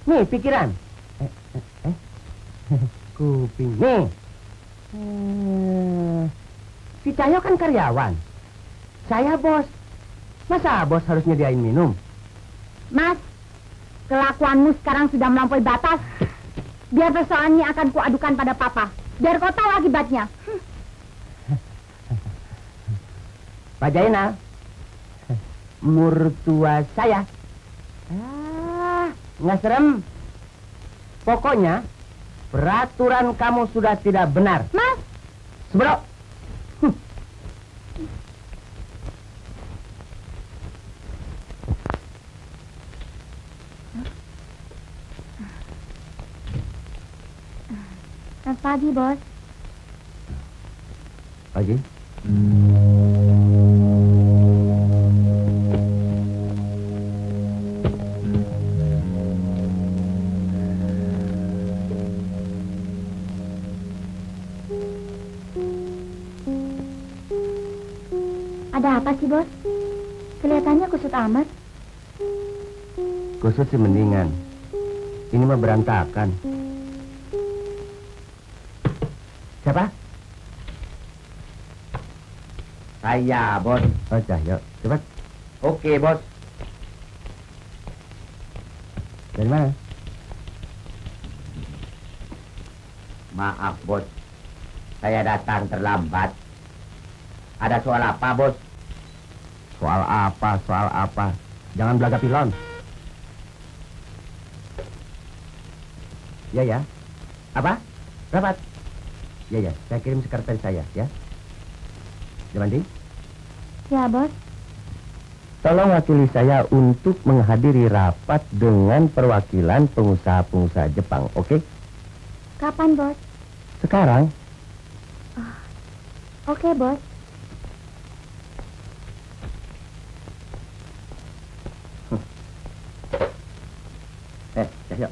Nih pikiran. Kuping. Nih. Si Cahyo kan karyawan. Saya bos. Masa bos harus nyediain minum? Mas, kelakuanmu sekarang sudah melampaui batas. Biar persoalannya akan kuadukan pada papa. Biar kau tahu akibatnya. Pak Jainal, mertua saya. Nggak serem. Pokoknya, peraturan kamu sudah tidak benar. Mas! Seberok. Selamat pagi, Bos. Pagi. Ada apa sih, Bos? Kelihatannya kusut amat. Kusut sih mendingan. Ini mah berantakan. Siapa? Saya, Bos. Oh, Cahyo. Cepat. Oke, Bos. Dari mana? Maaf, Bos. Saya datang terlambat. Ada soal apa, Bos? Soal apa? Soal apa? Jangan belaga pilon. Ya. Apa? Rapat. Ya. Saya kirim sekretaris saya, ya. Jamandi? Ya, Bos. Tolong wakili saya untuk menghadiri rapat dengan perwakilan pengusaha-pengusaha Jepang, oke? Kapan, Bos? Sekarang. Oke, Bos. Cahyo.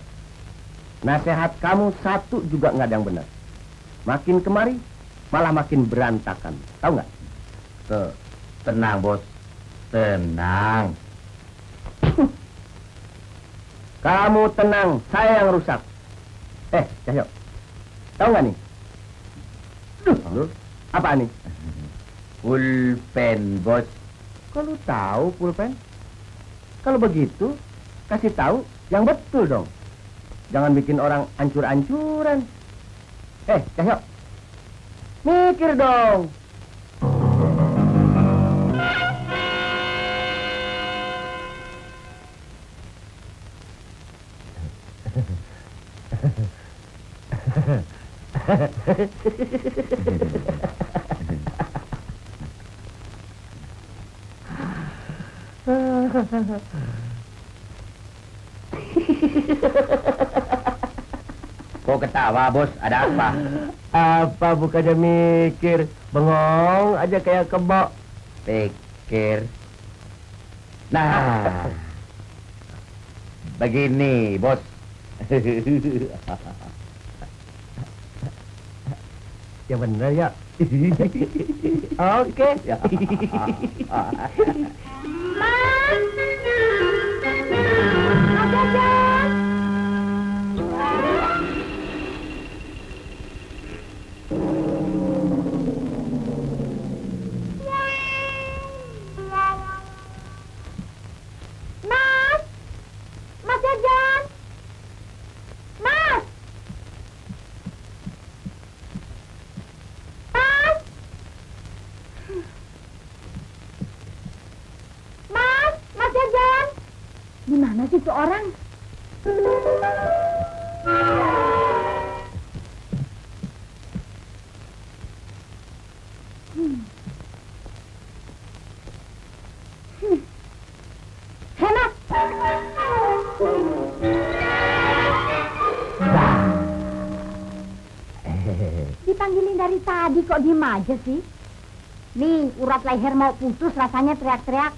Nasihat kamu satu juga nggak ada yang benar. Makin kemari, malah makin berantakan. Tahu nggak? Tenang, Bos. Tenang. Kamu tenang, saya yang rusak. Cahyo. Tahu nggak nih? Apa nih? Pulpen, Bos. Kok lu tahu pulpen? Kalau begitu, kasih tahu yang betul dong. Jangan bikin orang ancur-ancuran. Cahyo. Mikir dong. Kok ketawa, Bos? Ada apa? Apa bukannya mikir? Bengong aja kayak kebo. Pikir. Nah, begini, Bos. Ya bener ya. Oke. Mas! Mas Jajan! Mas! Mas Jajan! Mas! Mas! Mas Jajan! Di mana sih itu orang? Hemat! Dipanggilin dari tadi kok diem aja sih? Nih, urat leher mau putus rasanya teriak-teriak.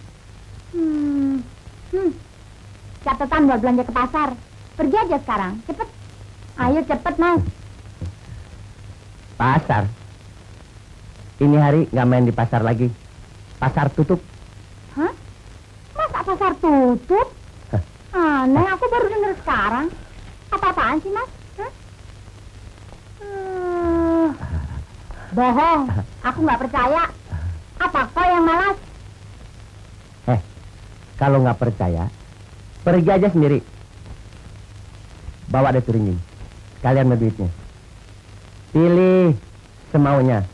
Catatan buat belanja ke pasar. Pergi aja sekarang, cepet. Ayo cepet, Mas. Pasar? Ini hari nggak main di pasar lagi. Pasar tutup. Hah? Masa pasar tutup? Aneh, aku baru dengar sekarang. Apa-apaan sih, Mas? Hah? Bohong, aku nggak percaya. Apa kau yang malas? Kalau nggak percaya, pergi aja sendiri. Bawa deh turingin. Sekalian sama duitnya. Pilih semaunya.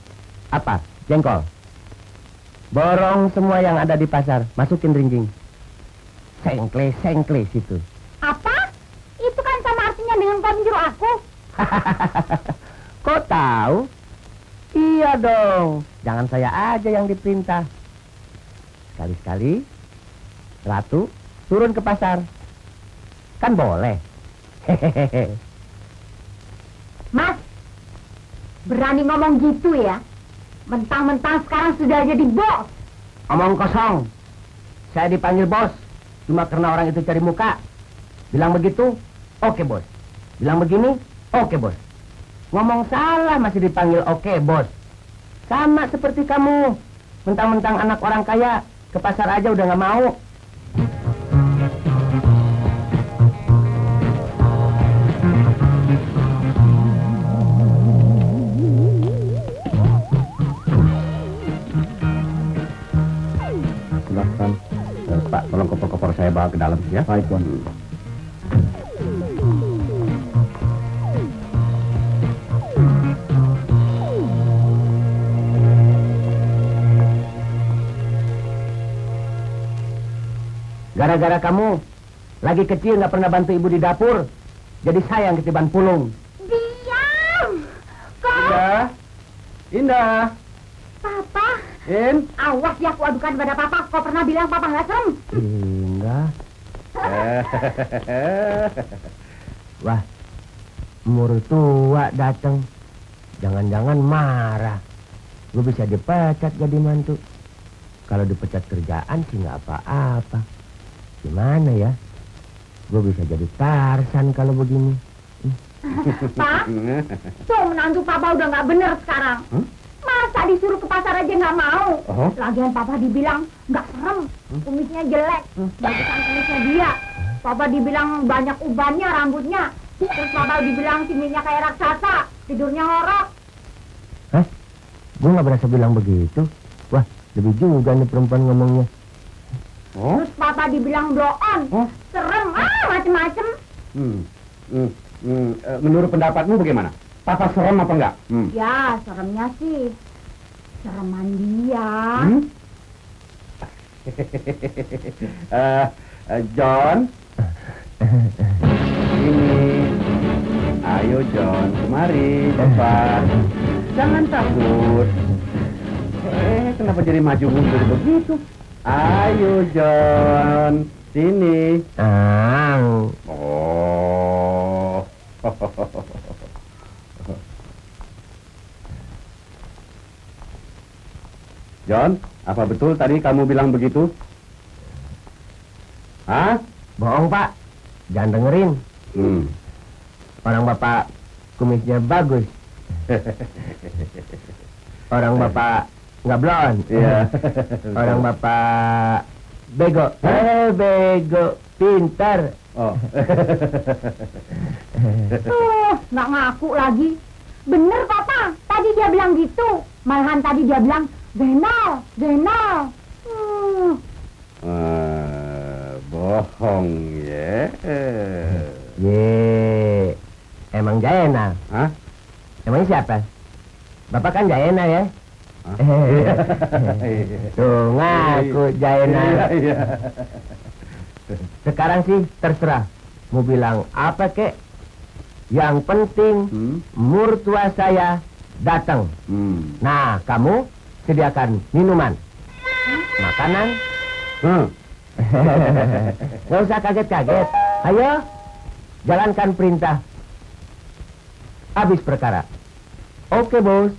Apa? Jengkol. Borong semua yang ada di pasar. Masukin ringging. Sengkle situ. Apa? Itu kan sama artinya dengan kau menyuruh aku. Kok tahu? Iya dong. Jangan saya aja yang diperintah. Sekali-sekali Ratu turun ke pasar. Kan boleh. Hehehe. Mas, berani ngomong gitu ya? Mentang-mentang sekarang sudah jadi bos. Omong kosong. Saya dipanggil bos cuma karena orang itu cari muka. Bilang begitu, oke bos. Bilang begini, oke bos. Ngomong salah masih dipanggil oke bos. Sama seperti kamu. Mentang-mentang anak orang kaya, ke pasar aja udah nggak mau. Silahkan. Pak, tolong koper-koper saya bawa ke dalam ya. Baik, Tuan. Gara-gara kamu lagi kecil nggak pernah bantu ibu di dapur, jadi saya yang ketiban pulung. Diam! Kau... Indah, Papa, In, awas ya aku adukan pada Papa. Kau pernah bilang Papa nggak serem. Indah. Wah, mertua datang. Jangan-jangan marah. Gue bisa dipecat jadi mantu. Kalau dipecat kerjaan sih nggak apa-apa. Gimana ya? Gue bisa jadi Tarsan kalau begini. Pak, tuh menantu Papa udah nggak bener sekarang. Masa disuruh ke pasar aja nggak mau? Lagian Papa dibilang nggak serem, kumisnya jelek, bagusan kumisnya dia. Papa dibilang banyak ubannya rambutnya. Terus Papa dibilang tingginya kayak raksasa, tidurnya ngorok. Hah? Gue nggak berasa bilang begitu. Wah, lebih juga nih perempuan ngomongnya. Terus Papa dibilang bloon, serem, macem-macem. Menurut pendapatmu bagaimana? Papa serem apa enggak? Ya, seremnya sih sereman dia. John, ini, ayo John, kemari, Papa. Jangan takut. Kenapa jadi maju mundur begitu? Ayo John, sini. Oh. John, apa betul tadi kamu bilang begitu? Hah? Bohong, Pak. Jangan dengerin. Orang Bapak kumisnya bagus. Orang Bapak nggak blond. Iya. Orang Bapak bego. Bego. Pintar. Oh. Nggak ngaku lagi. Bener Papa, tadi dia bilang gitu. Malahan tadi dia bilang Zainal. Bohong ya. Ye, emang Jaena? Hah? Emangnya siapa? Bapak kan Jaena ya? Tuh ngaku Jaena. Iya. Sekarang sih terserah. Mau bilang apa kek? Yang penting mertua saya datang. Nah, kamu sediakan minuman, makanan. Nggak usah kaget-kaget. Ayo, jalankan perintah. Habis perkara. Oke, bos.